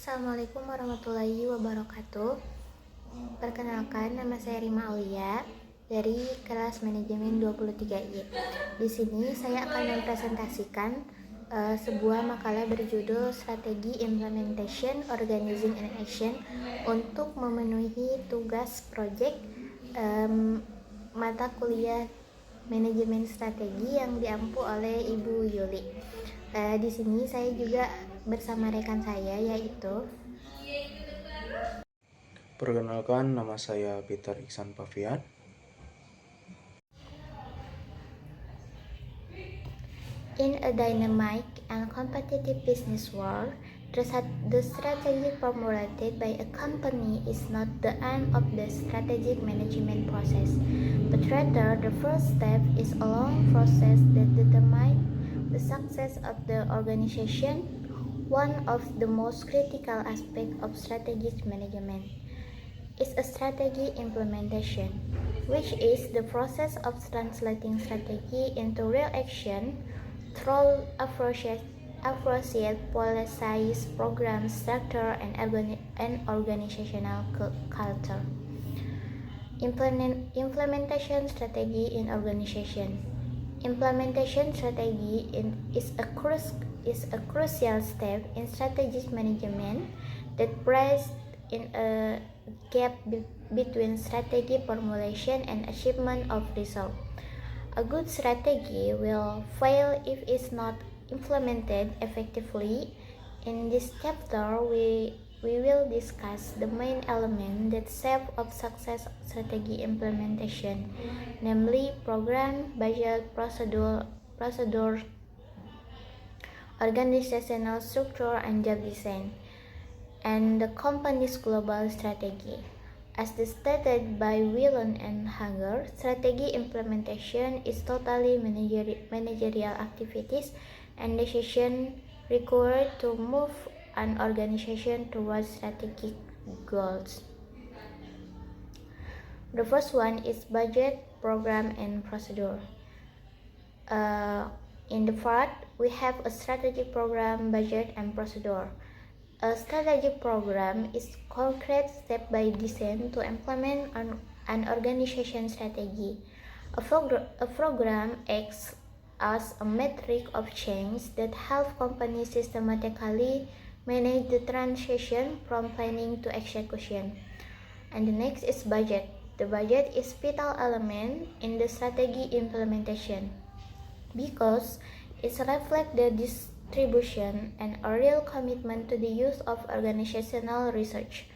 Assalamualaikum warahmatullahi wabarakatuh. Perkenalkan, nama saya Rima Aulia dari kelas manajemen 23I. Di sini saya akan mempresentasikan sebuah makalah berjudul Strategi Implementation, Organizing and Action untuk memenuhi tugas proyek mata kuliah manajemen strategi yang diampu oleh Ibu Yuli. Di sini saya juga bersama rekan saya yaitu Perkenalkan, nama saya Peter Iksan Pavian. In a dynamic and competitive business world, the strategy formulated by a company is not the end of the strategic management process, but rather the first step is a long process that determines the success of the organization, one of the most critical aspects of strategic management is a strategy implementation, which is the process of translating strategy into real action through appropriate policies, programs, structure, and organizational culture. Implementation strategy in organization. Implementation strategy is a crucial step in strategic management that bridges in a gap between strategy formulation and achievement of results. A good strategy will fail if it's not implemented effectively. In this chapter, we will discuss the main element that shape of success strategy implementation, namely program, budget, procedure, organizational structure, and job design, and the company's global strategy. As stated by Whelan and Hanger, strategy implementation is totally managerial activities and decisions required to move an organization towards strategic goals. The first one is budget, program, and procedure. In the part, we have a strategic program, budget, and procedure. A strategic program is concrete step-by design to implement an organization strategy. A program acts as a metric of change that helps companies systematically manage the transition from planning to execution. And the next is budget. The budget is vital element in the strategy implementation because it reflects the distribution and a real commitment to the use of organizational research.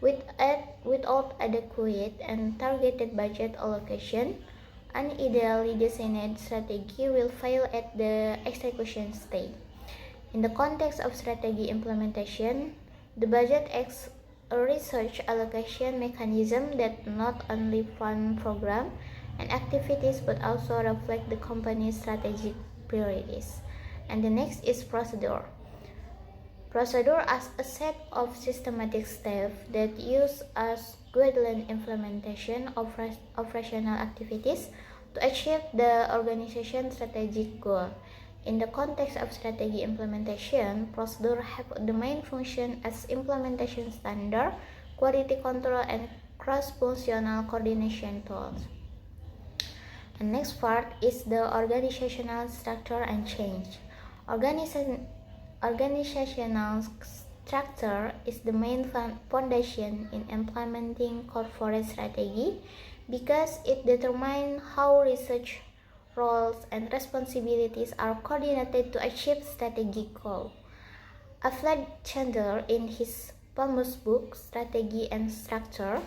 Without adequate and targeted budget allocation, an ideally designed strategy will fail at the execution stage. In the context of strategy implementation, the budget acts a research allocation mechanism that not only fund program and activities but also reflect the company's strategic priorities. And the next is procedure. Procedure as a set of systematic steps that use as guideline implementation of operational activities to achieve the organization's strategic goal. In the context of strategy implementation, procedure have the main function as implementation standard, quality control, and cross-functional coordination tools. The next part is the organizational structure and change. Organizational structure is the main foundation in implementing corporate strategy because it determines how research roles and responsibilities are coordinated to achieve strategic goals. Alfred in his famous book Strategy and Structure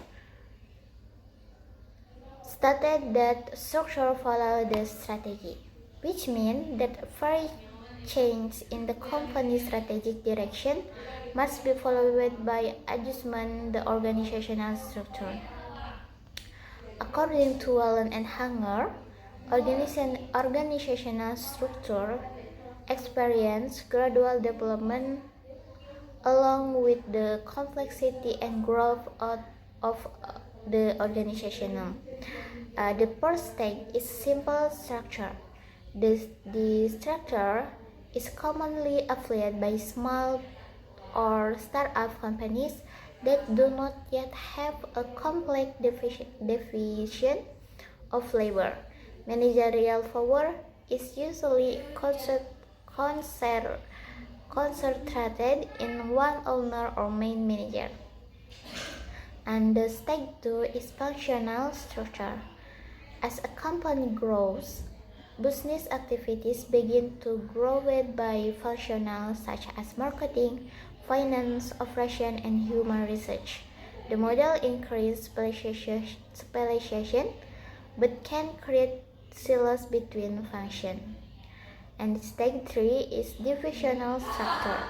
stated that structure follows the strategy, which means that every change in the company's strategic direction must be followed by adjustment the organizational structure. According to Whelan and Hanger, organizational structure experience gradual development along with the complexity and growth of the organizational. The first stage is simple structure. The structure is commonly applied by small or startup companies that do not yet have a complex division of labor. Managerial power is usually concentrated in one owner or main manager. And the stage 2 is functional structure. As a company grows, business activities begin to grow by functional such as marketing, finance, operation, and human research. The model increases specialization but can create silos between functions. And stage 3 is divisional structure.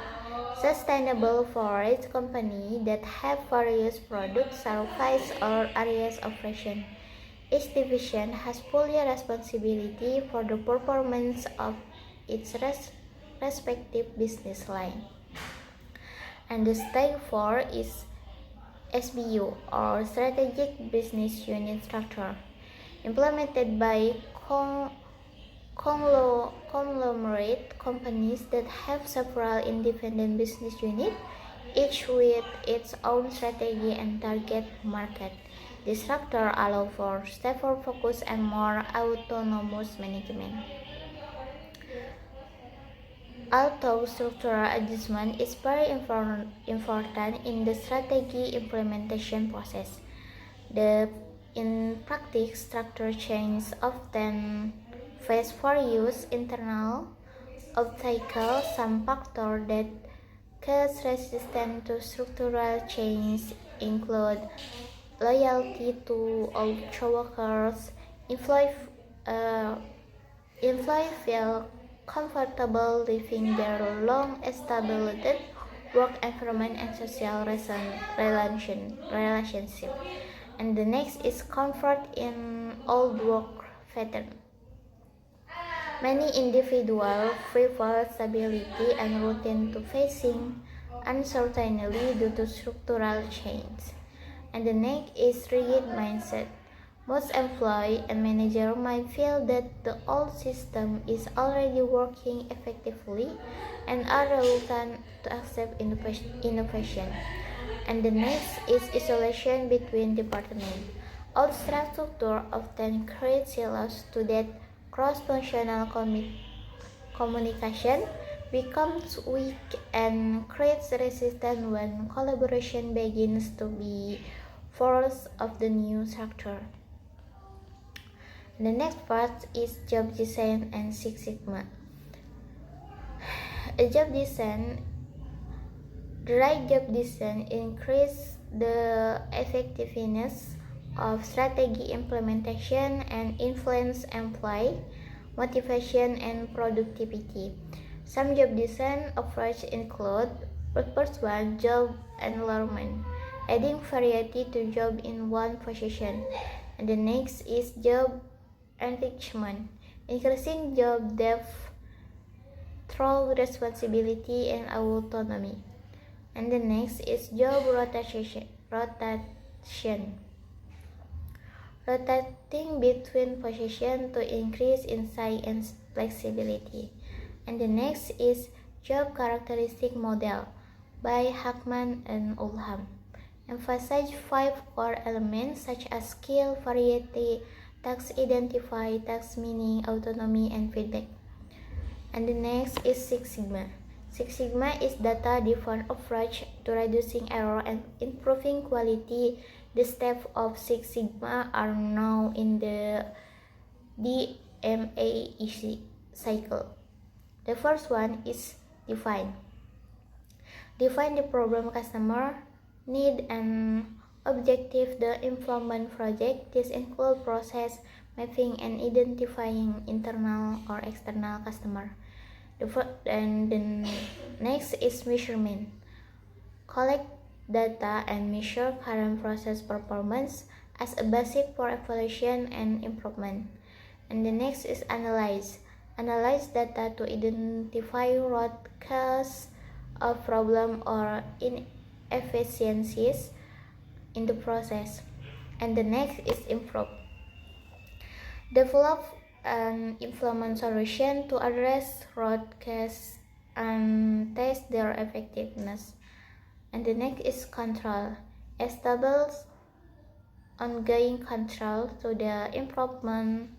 Sustainable for each company that have various products, services, or areas of operation. Each division has full responsibility for the performance of its respective business line. And the stage 4 is SBU or Strategic Business Unit Structure, implemented by conglomerate companies that have several independent business units, each with its own strategy and target market. This structure allows for safer focus and more autonomous management. Although structural adjustment is very important in the strategy implementation process, in practice, structure change often face for use internal obstacle. Some factors that cause resistance to structural change include loyalty to all coworkers, employees feel comfortable leaving their long-established work environment and social relationship. And the next is comfort in old work pattern. Many individuals prefer stability and routine to facing uncertainty due to structural change. And the next is rigid mindset. Most employees and managers might feel that the old system is already working effectively and are reluctant to accept innovation. And the next is isolation between departments. Old structure often creates silos to that cross-functional communication becomes weak and creates resistance when collaboration begins to be forced of the new structure. The next part is job design and Six Sigma. The right job design increases the effectiveness of strategy implementation and influence employee motivation and productivity. Some job design approaches include: first one, job enrollment, adding variety to job in one position. And the next is job enrichment, increasing job depth through responsibility and autonomy. And the next is job rotation. Rotating between positions to increase insight and flexibility. And the next is job characteristic model by Hackman and Ullham. Emphasize 5 core elements such as skill, variety, task identify, task meaning, autonomy, and feedback. And the next is Six Sigma. Six Sigma is data-driven approach to reducing error and improving quality. The steps of Six Sigma are known in the DMAEC cycle. The first one is define. Define the problem customer need and objective the implement project. This includes process mapping and identifying internal or external customer. And the next is measurement. Collect data and measure current process performance as a basis for evaluation and improvement. And the next is analyze. Analyze data to identify root cause of problem or inefficiencies in the process. And the next is improve. Develop and implement solution to address root cause and test their effectiveness. And the next is control. Establish ongoing control so the improvement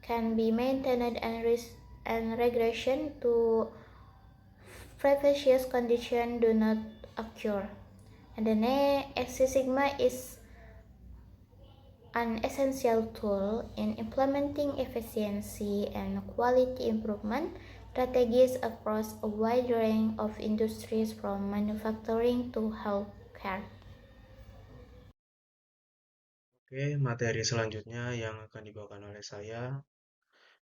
can be maintained and regression to previous conditions do not occur. And the next Six Sigma is an essential tool in implementing efficiency and quality improvement strategies across a wide range of industries from manufacturing to healthcare. Oke, materi selanjutnya yang akan dibawakan oleh saya,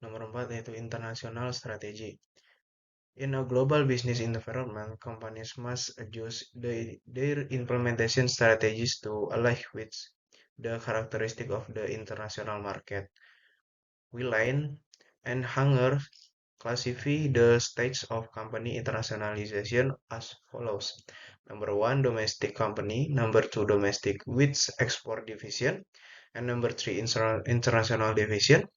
nomor 4 yaitu international strategy. In a global business environment, companies must adjust their implementation strategies to align with the characteristic of the international market. Whelan and Hanger classify the stages of company internationalization as follows. Number one, domestic company. Number two, domestic with export division. And number three, international division.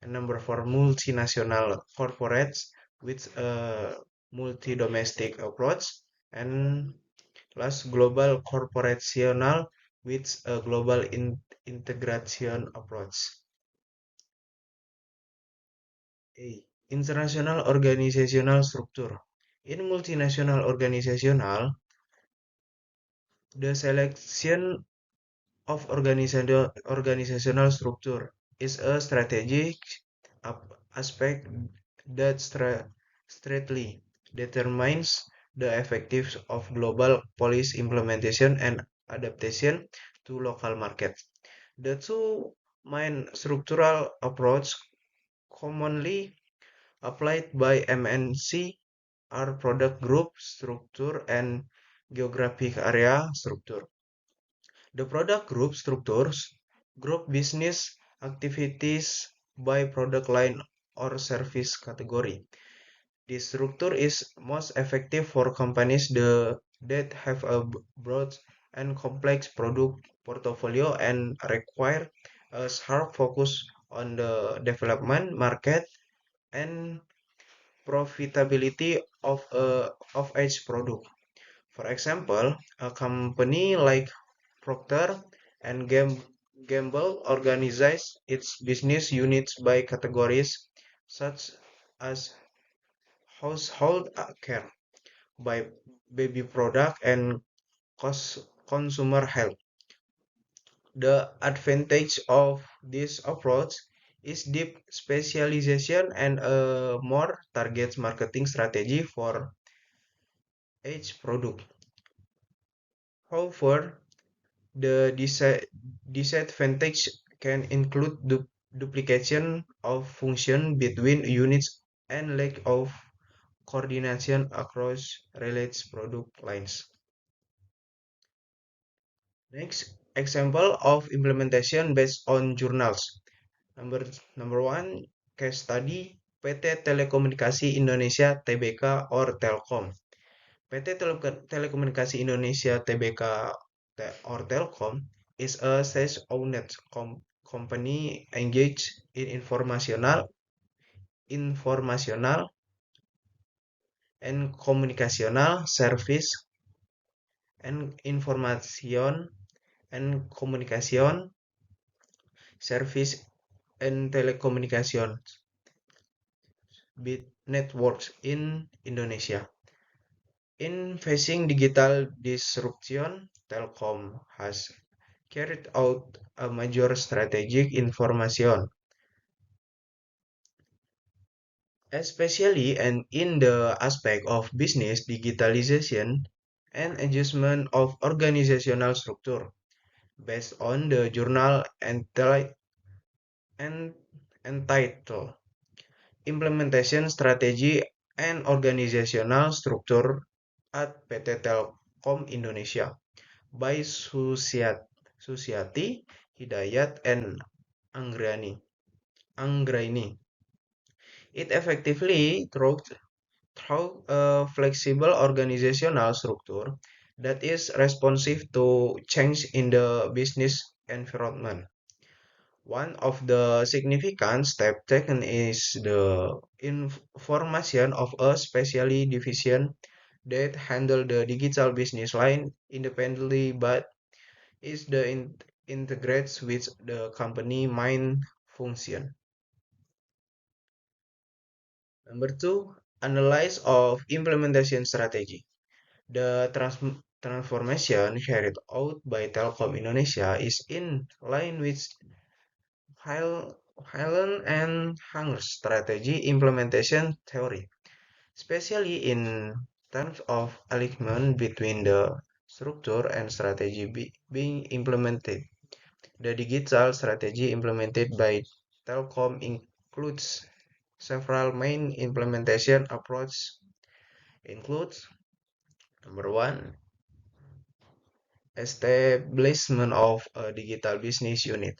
And number four, multinational corporates with a multi-domestic approach. And last, global corporational with a global integration approach. A. International organizational structure. In multinational organizational, the selection of organizational structure is a strategic aspect that straightly determines the effectiveness of global policy implementation and adaptation to local markets. The two main structural approaches commonly applied by MNC are product group structure and geographic area structure. The product group structures group business activities by product line or service category. This structure is most effective for companies that have a broad and complex product portfolio and require a sharp focus on the development, market, and profitability of each product. For example, a company like Procter and Gamble organizes its business units by categories such as household care, by baby product and consumer health. The advantage of this approach is deep specialization and a more target marketing strategy for each product. However, the disadvantage can include duplication of function between units and lack of coordination across related product lines. Next, example of implementation based on journals. Number one, case study PT Telekomunikasi Indonesia Tbk or Telkom. PT Telekomunikasi Indonesia Tbk or Telkom is a state-owned company engaged in informational and communicational service and information and communication service and telecommunication bit networks in Indonesia. In facing digital disruption, Telkom has carried out a major strategic information, especially and in the aspect of business digitalization and adjustment of organizational structure based on the journal and entitled Implementation Strategy and Organizational Structure at PT Telkom Indonesia by Susiati Hidayat and Anggraini. It effectively through a flexible organizational structure that is responsive to change in the business environment. One of the significant steps taken is the formation of a specially division that handle the digital business line independently but is the integrates with the company main function. Number two, analyze of implementation strategy. The transformation carried out by Telkom Indonesia is in line with Highland and Hanger's strategy implementation theory, especially in terms of alignment between the structure and strategy being implemented. The digital strategy implemented by Telkom includes several main implementation approaches. Includes number one, establishment of a digital business unit.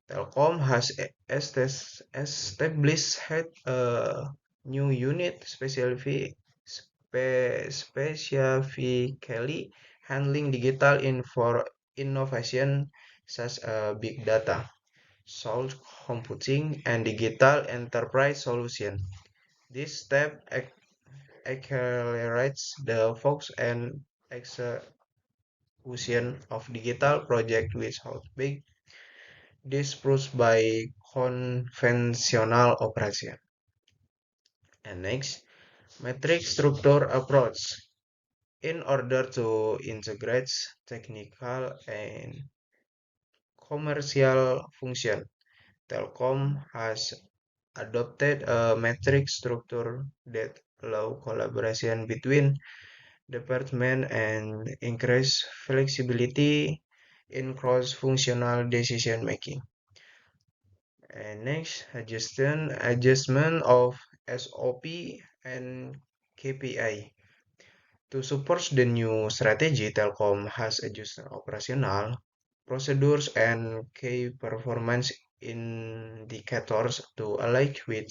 Telkom has established a new unit specifically handling digital innovation such as big data, cloud computing, and digital enterprise solution. This step accelerates the focus and execution of digital projects without big dispersed by conventional operation. And next, metric structure approach. In order to integrate technical and commercial function, Telkom has adopted a metric structure that allow collaboration between departments and increase flexibility in cross-functional decision making. And next, adjustment of SOP and KPI. To support the new strategy, Telkom has adjusted operational procedures and key performance indicators to align with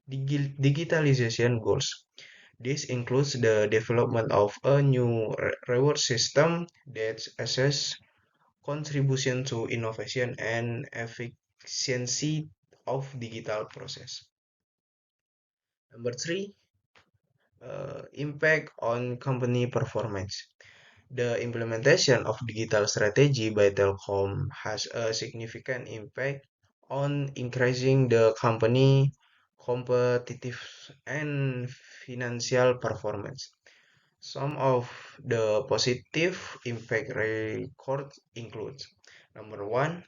digitalization goals. This includes the development of a new reward system that assesses contribution to innovation and efficiency of digital process. Number three, impact on company performance. The implementation of digital strategy by Telkom has a significant impact on increasing the company competitive and financial performance. Some of the positive impact record includes number one,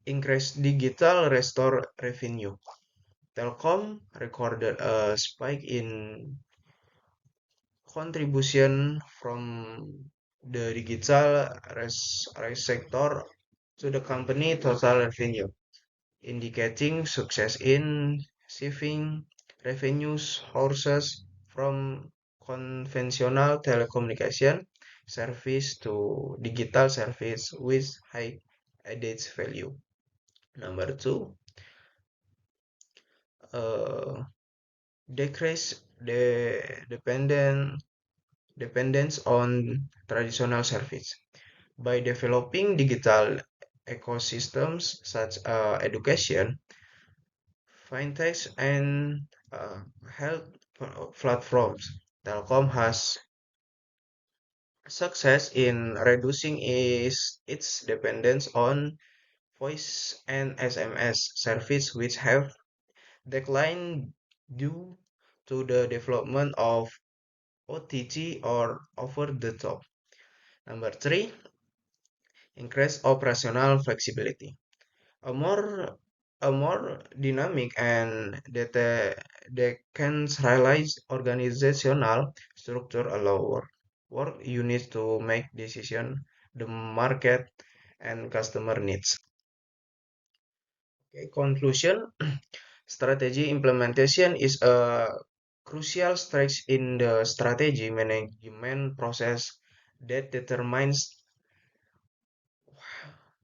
increased digital restore revenue. Telkom recorded a spike in contribution from the digital sector to the company total revenue, indicating success in shifting revenues sources from conventional telecommunication service to digital service with high added value. Number two, uh, decrease the dependence on traditional service. By developing digital ecosystems such as education, fintechs, and health platforms, Telkom has success in reducing its dependence on voice and SMS service, which have declined due to the development of OTT or over the top. Number three, increase operational flexibility. A more a more dynamic and decentralized organizational structure allow work units to make decisions the market and customer needs. Okay, conclusion, strategy implementation is a crucial stage in the strategy management process that determines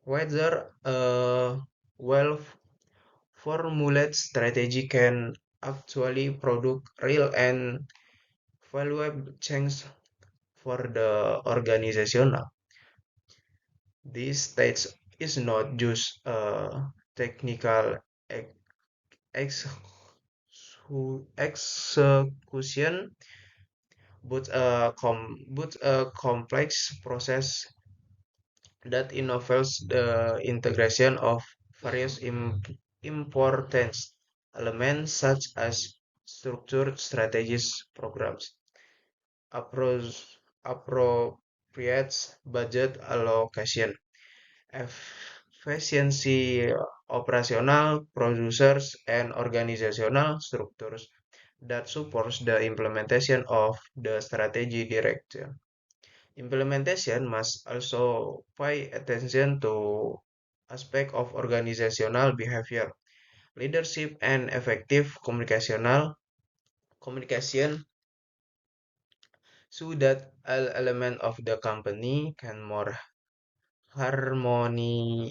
whether a well formulated strategy can actually produce real and valuable change for the organization. This stage is not just a technical ex- execution, but a complex process that involves the integration of various important elements such as structured strategies programs, appropriate budget allocation, efficiency operational producers, and organizational structures that supports the implementation of the strategy direction. Implementation must also pay attention to aspect of organizational behavior, leadership, and effective communication so that all elements of the company can more harmoniously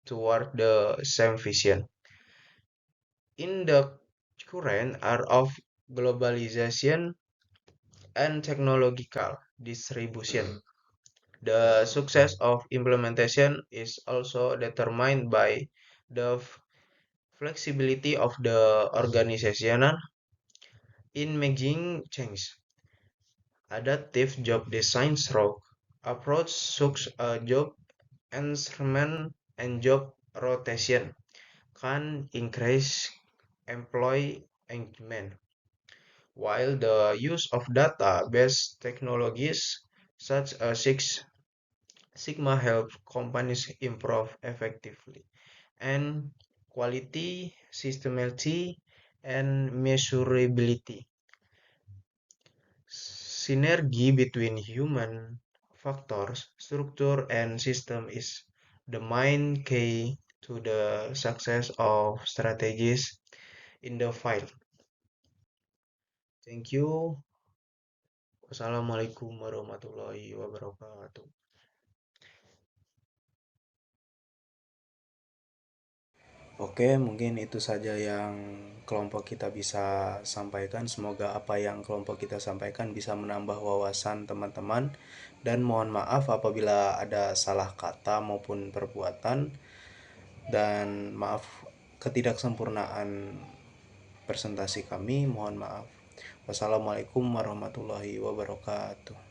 toward the same vision. In the current era of globalization and technological distribution, the success of implementation is also determined by the flexibility of the organization in making change. Adaptive job design stroke approach such a job enhancement and job rotation can increase employee engagement, while the use of data-based technologies such as Six Sigma help companies improve effectively and quality, systematicity, and measurability. Synergy between human factors, structure, and system is the main key to the success of strategies in the field. Thank you. Wassalamualaikum warahmatullahi wabarakatuh. Oke, mungkin itu saja yang kelompok kita bisa sampaikan. Semoga apa yang kelompok kita sampaikan bisa menambah wawasan teman-teman. Dan mohon maaf apabila ada salah kata maupun perbuatan. Dan maaf ketidaksempurnaan presentasi kami, mohon maaf. Wassalamualaikum warahmatullahi wabarakatuh.